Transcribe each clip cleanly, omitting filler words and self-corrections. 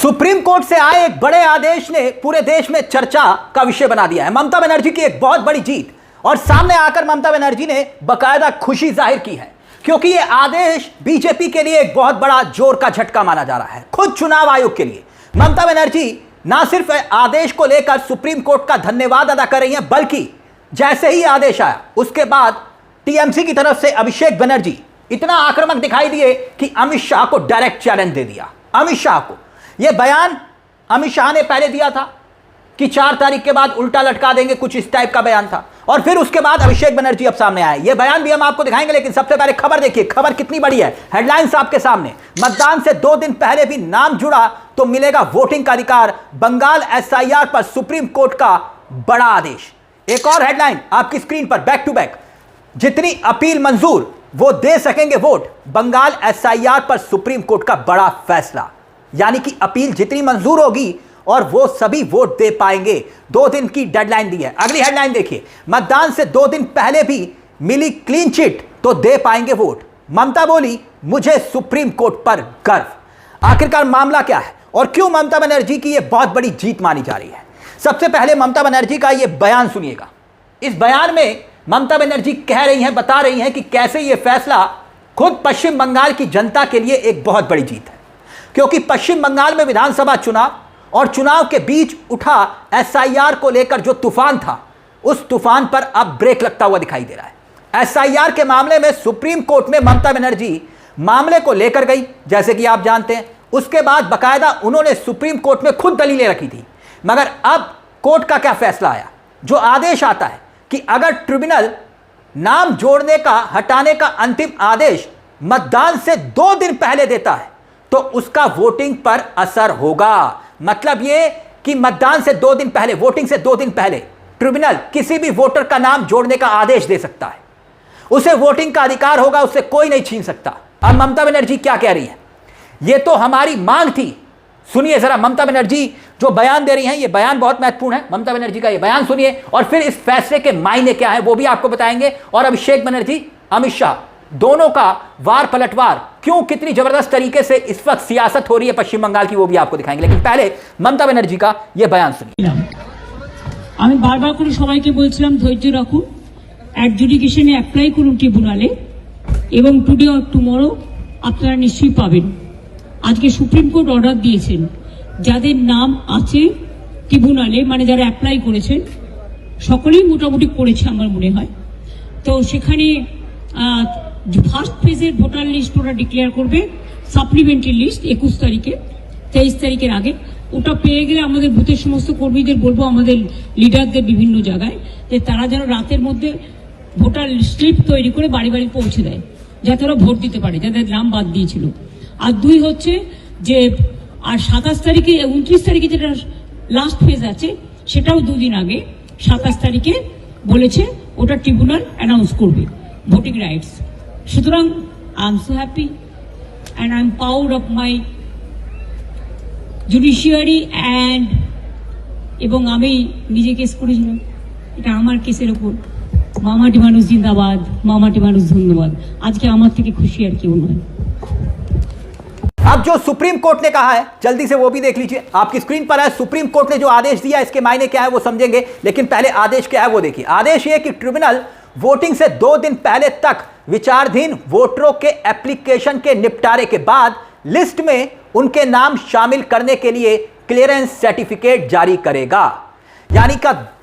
Supreme court से आए एक बड़े आदेश ने पूरे देश में चर्चा का विषय बना दिया है। ममता बनर्जी की एक बहुत बड़ी जीत, और सामने आकर ममता बनर्जी ने बकायदा खुशी जाहिर की है, क्योंकि यह आदेश बीजेपी के लिए एक बहुत बड़ा जोर का झटका माना जा रहा है। खुद चुनाव आयोग के लिए ममता बनर्जी ना सिर्फ आदेश को लेकर सुप्रीम कोर्ट का धन्यवाद अदा कर रही हैं, बल्कि जैसे ही आदेश आया उसके बाद टीएमसी की तरफ से अभिषेक बनर्जी इतना आक्रामक दिखाई दिए कि अमित शाह को डायरेक्ट चैलेंज दे दिया। अमित शाह को यह बयान अमित शाह ने पहले दिया था कि 4 तारीख के बाद उल्टा लटका देंगे, कुछ इस टाइप का बयान था, और फिर उसके बाद अभिषेक बनर्जी अब सामने आए। यह बयान भी हम आपको दिखाएंगे, लेकिन सबसे पहले खबर देखिए। खबर कितनी बड़ी है, हेडलाइंस आपके सामने। मतदान से 2 दिन पहले भी नाम जुड़ा तो मिलेगा वोटिंग का अधिकार, बंगाल एसआईआर पर सुप्रीम कोर्ट का बड़ा आदेश। एक और हेडलाइन आपकी स्क्रीन पर बैक टू बैक, जितनी अपील मंजूर वो दे सकेंगे वोट, बंगाल एसआईआर पर सुप्रीम कोर्ट का बड़ा फैसला। यानी कि अपील जितनी मंजूर होगी और वो सभी वोट दे पाएंगे। 2 दिन की डेडलाइन दी है। अगली हेडलाइन देखिए, मतदान से 2 दिन पहले भी मिली क्लीन चिट तो दे पाएंगे वोट। ममता बोली, मुझे सुप्रीम कोर्ट पर गर्व। आखिरकार मामला क्या है और क्यों ममता बनर्जी की यह बहुत बड़ी जीत मानी जा रही है? सबसे पहले ममता बनर्जी का यह बयान सुनिएगा। इस बयान में ममता बनर्जी कह रही हैं, बता रही हैं कि कैसे यह फैसला खुद पश्चिम बंगाल की जनता के लिए एक बहुत बड़ी जीत है, क्योंकि पश्चिम बंगाल में विधानसभा चुनाव और चुनाव के बीच उठा एसआईआर को लेकर जो तूफान था, उस तूफान पर अब ब्रेक लगता हुआ दिखाई दे रहा है। एसआईआर के मामले में सुप्रीम कोर्ट में ममता बनर्जी मामले को लेकर गई, जैसे कि आप जानते हैं। उसके बाद बकायदा उन्होंने सुप्रीम कोर्ट में खुद दलीलें रखी थी। मगर अब कोर्ट का क्या फैसला आया? जो आदेश आता है कि अगर ट्रिब्यूनल नाम जोड़ने का, हटाने का अंतिम आदेश मतदान से 2 दिन पहले देता है तो उसका वोटिंग पर असर होगा। मतलब यह कि मतदान से 2 दिन पहले, वोटिंग से 2 दिन पहले ट्रिब्यूनल किसी भी वोटर का नाम जोड़ने का आदेश दे सकता है। उसे वोटिंग का अधिकार होगा, उससे कोई नहीं छीन सकता। अब ममता बनर्जी क्या कह रही है? यह तो हमारी मांग थी। सुनिए जरा ममता बनर्जी जो बयान दे रही हैं, यह बयान बहुत महत्वपूर्ण है। ममता बनर्जी का यह बयान सुनिए और फिर इस फैसले के मायने क्या है वो भी आपको बताएंगे। और अभिषेक बनर्जी, अमित शाह दोनों का वार पलटवार, क्यों कितनी जबरदस्त तरीके से इस वक्त सियासत हो रही है पश्चिम बंगाल की, वो भी आपको दिखाएंगे। लेकिन पहले ममता बनर्जी का यह बयान सुनिए। আমি বারবার করে সবাইকে বলছিলাম ধৈর্য রাখুন, অ্যাডজুডিকেশনে অ্যাপ্লাই করুন ট্রিব্যুনালে, এবং টুডে অর টুমরো আপনারা নিশ্চয়ই পাবেন। আজকে সুপ্রিম কোর্ট অর্ডার দিয়েছেন যাদের নাম আছে ট্রিব্যুনালে, মানে যারা অ্যাপ্লাই করেছেন সকলেই মোটামুটি করেছে আমার মনে হয়। তো সেখানে ফার্স্ট ফেজের ভোটার লিস্ট ওরা ডিক্লেয়ার করবে, সাপ্লিমেন্টারি লিস্ট 21 তারিখে, 23 তারিখের আগে। ওটা পেয়ে গেলে আমাদের বুথের সমস্ত কর্মীদের বলবো, আমাদের লিডারদের বিভিন্ন জায়গায়, যে তারা যেন রাতের মধ্যে ভোটার স্লিপ তৈরি করে বাড়ি বাড়ি পৌঁছে দেয়, যাতে ওরা ভোট দিতে পারে যাদের নাম বাদ দিয়েছিল। আর 2 হচ্ছে যে আর 27 তারিখে, 29 তারিখে যেটা লাস্ট ফেজ আছে সেটাও 2 দিন আগে 27 তারিখে বলেছে ওটা ট্রিব্যুনাল অ্যানাউন্স করবে ভোটিং রাইটস। সুতরাং I am so happy and I am proud of my judiciary and, এবং আমি নিজে কেস করেছিলাম, এটা আমার কেসের ওপর। মামাটি মানুষ জিন্দাবাদ, মামাটি মানুষ ধন্যবাদ। আজকে আমার থেকে খুশি আর কেউ নয়। अब जो सुप्रीम कोर्ट ने कहा है जल्दी से वो भी देख लीजिए, आपकी स्क्रीन पर है। सुप्रीम कोर्ट ने जो आदेश दिया इसके मायने क्या है वो समझेंगे, लेकिन पहले आदेश क्या है वो देखिए। आदेश ये कि ट्रिब्यूनल वोटिंग से 2 दिन पहले तक विचाराधीन वोटरों के एप्लीकेशन के निपटारे के बाद लिस्ट में उनके नाम शामिल करने के लिए क्लियरेंस सर्टिफिकेट जारी करेगा।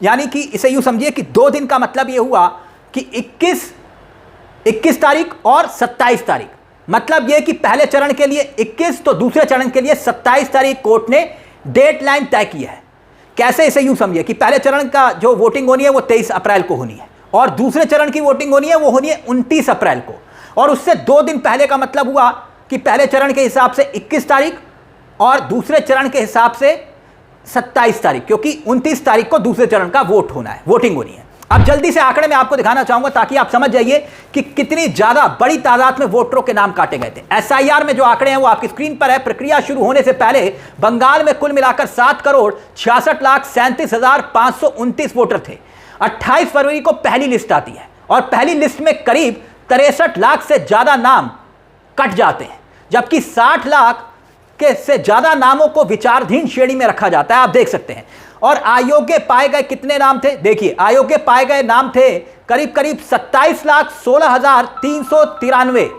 यानी कि इसे यूं समझिए कि 2 दिन का मतलब ये हुआ कि 21 तारीख और 27 तारीख, मतलब यह कि पहले चरण के लिए 21 तो दूसरे चरण के लिए 27 तारीख कोर्ट ने डेट लाइन तय की है। कैसे? इसे यूं समझिए कि पहले चरण का जो वोटिंग होनी है वो 23 अप्रैल को होनी है, और दूसरे चरण की वोटिंग होनी है वो होनी है 29 अप्रैल को। और उससे 2 दिन पहले का मतलब हुआ कि पहले चरण के हिसाब से 21 तारीख और दूसरे चरण के हिसाब से 27 तारीख, क्योंकि 29 तारीख को दूसरे चरण का वोट होना है, वोटिंग होनी है। अब जल्दी से आंकड़े में आपको दिखाना चाहूंगा ताकि आप समझ जाइए कि कितनी ज्यादा बड़ी तादाद में वोटरों के नाम काटे गए थे। एसआईआर में जो आंकड़े हैं वो आपकी स्क्रीन पर है। प्रक्रिया शुरू होने से पहले बंगाल में कुल मिलाकर 7,66,37,529 वोटर थे। 28 फरवरी को पहली लिस्ट आती है और पहली लिस्ट में करीब 63 लाख से ज्यादा नाम कट जाते हैं, जबकि 60 लाख के से ज्यादा नामों को विचाराधीन श्रेणी में रखा जाता है, आप देख सकते हैं। और अयोग्य पाए गए कितने नाम थे? देखिए, अयोग्य पाए गए नाम थे करीब करीब 27,16,393,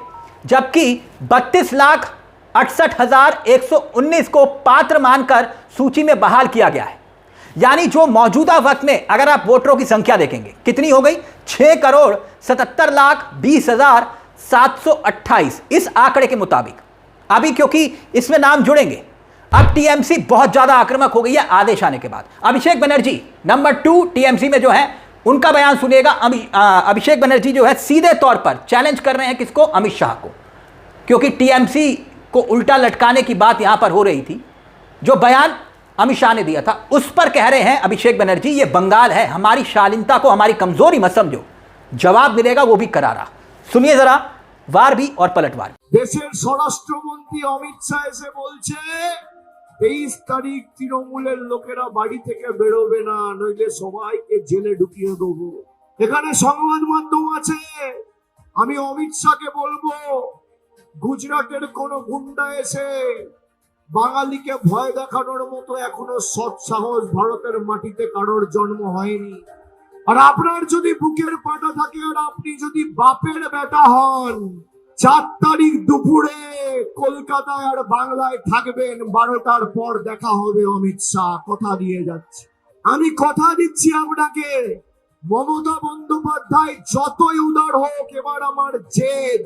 जबकि 32,68,119 को पात्र मानकर सूची में बहाल किया गया है। यानी जो मौजूदा वक्त में अगर आप वोटरों की संख्या देखेंगे कितनी हो गई, 6,77,20,728 इस आंकड़े के मुताबिक। अभी क्योंकि इसमें नाम जुड़ेंगे, अब टीएमसी बहुत ज्यादा आक्रामक हो गई है आदेश आने के बाद। अभिषेक बनर्जी नंबर 2 टीएमसी में जो है, उनका बयान सुनिएगा। अभिषेक बनर्जी जो है सीधे तौर पर चैलेंज कर रहे हैं किसको? अमित शाह को, क्योंकि टीएमसी को उल्टा लटकाने की बात यहां पर हो रही थी। जो बयान अमित शाह ने दिया था उस पर कह रहे हैं अभिषेक बनर्जी, ये बंगाल है, हमारी शालीनता को हमारी कमजोरी मत समझो, जवाब मिलेगा वो भी करारा। सुनिए जरा वार भी और पलटवार। দেশের স্বরাষ্ট্রমন্ত্রী অমিত শাহ এসে বলছে 23 তারিখ তৃণমূলের লোকেরা বাড়ি থেকে বেরোবে না, নইলে সবাইকে জেলে ঢুকিয়ে দেবো। এখানে সংবাদ মাধ্যম আছে, আমি অমিত শাহকে বলবো গুজরাটের কোন গুন্ডা এসে বাঙালিকে ভয় দেখানোর মতো এখনো সৎ সাহস ভারতের মাটিতে কারোর জন্ম হয়নি। আর আপনার যদি বুকের পাটা থাকে আর আপনি যদি বাপের বেটা হন, 4 তারিখ দুপুরে কলকাতায় আর বাংলায় থাকবেন, 12টার পর দেখা হবে অমিত শাহ, কথা দিয়ে যাচ্ছে। আমি কথা দিচ্ছি আপনাকে, মমতা বন্দ্যোপাধ্যায় যতই উদার হোক, এবার আমার জেদ,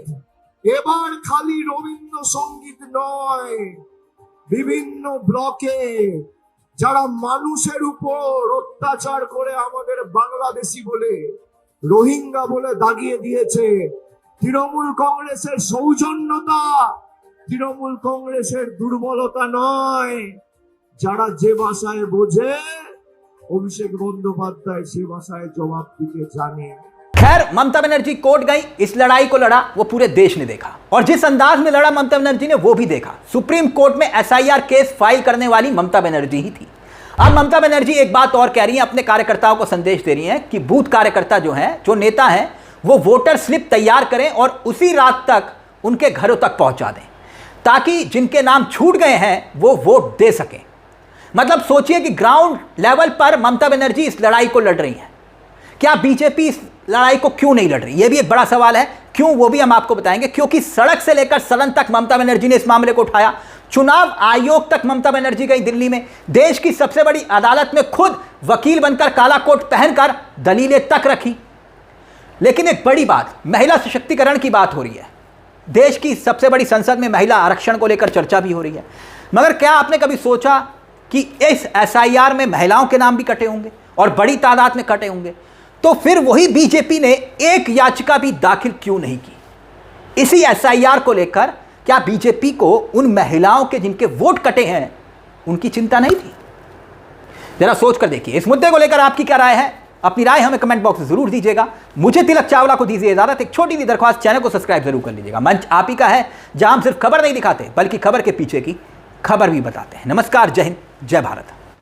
এবার খালি রবীন্দ্রসঙ্গীত নয়, বিভিন্ন ব্লকে যারা মানুষের উপর অত্যাচার করে আমাদের বাংলাদেশি বলে, রোহিঙ্গা বলে দাগিয়ে দিয়েছে, তৃণমূল কংগ্রেসের সৌজন্যতা, তৃণমূল কংগ্রেসের দুর্বলতা নয়, যারা যে ভাষায় বোঝে অভিষেক বন্দ্যোপাধ্যায় সে ভাষায় জবাব দিতে জানে। खैर, ममता बनर्जी कोर्ट गई, इस लड़ाई को लड़ा वो पूरे देश ने देखा, और जिस अंदाज में लड़ा ममता बनर्जी ने वो भी देखा। सुप्रीम कोर्ट में एसआईआर केस फाइल करने वाली ममता बनर्जी ही थी। अब ममता बनर्जी एक बात और कह रही है, अपने कार्यकर्ताओं को संदेश दे रही हैं कि बूथ कार्यकर्ता जो हैं, जो नेता हैं, वो वोटर स्लिप तैयार करें और उसी रात तक उनके घरों तक पहुंचा दें, ताकि जिनके नाम छूट गए हैं वो वोट दे सकें। मतलब सोचिए कि ग्राउंड लेवल पर ममता बनर्जी इस लड़ाई को लड़ रही हैं। क्या बीजेपी इस लड़ाई को क्यों नहीं लड़ रही? यह भी एक बड़ा सवाल है। क्यों, वो भी हम आपको बताएंगे। क्योंकि सड़क से लेकर सदन तक ममता बनर्जी ने इस मामले को उठाया, चुनाव आयोग तक ममता बनर्जी गई दिल्ली में, देश की सबसे बड़ी अदालत में खुद वकील बनकर काला कोट पहनकर दलीलें तक रखी। लेकिन एक बड़ी बात, महिला सशक्तिकरण की बात हो रही है, देश की सबसे बड़ी संसद में महिला आरक्षण को लेकर चर्चा भी हो रही है। मगर क्या आपने कभी सोचा कि इस एसआईआर में महिलाओं के नाम भी कटे होंगे और बड़ी तादाद में कटे होंगे? तो फिर वही बीजेपी ने एक याचिका भी दाखिल क्यों नहीं की इसी एसआईआर को लेकर? क्या बीजेपी को उन महिलाओं के जिनके वोट कटे हैं उनकी चिंता नहीं थी? जरा सोच कर देखिए। इस मुद्दे को लेकर आपकी क्या राय है? अपनी राय हमें कमेंट बॉक्स में जरूर दीजिएगा। मुझे तिलक चावला को दीजिए इजाजत। एक छोटी सी दरख्वास्त, चैनल को सब्सक्राइब जरूर कर लीजिएगा। मंच आप ही का है जहां हम सिर्फ खबर नहीं दिखाते बल्कि खबर के पीछे की खबर भी बताते हैं। नमस्कार, जय हिंद, जय भारत।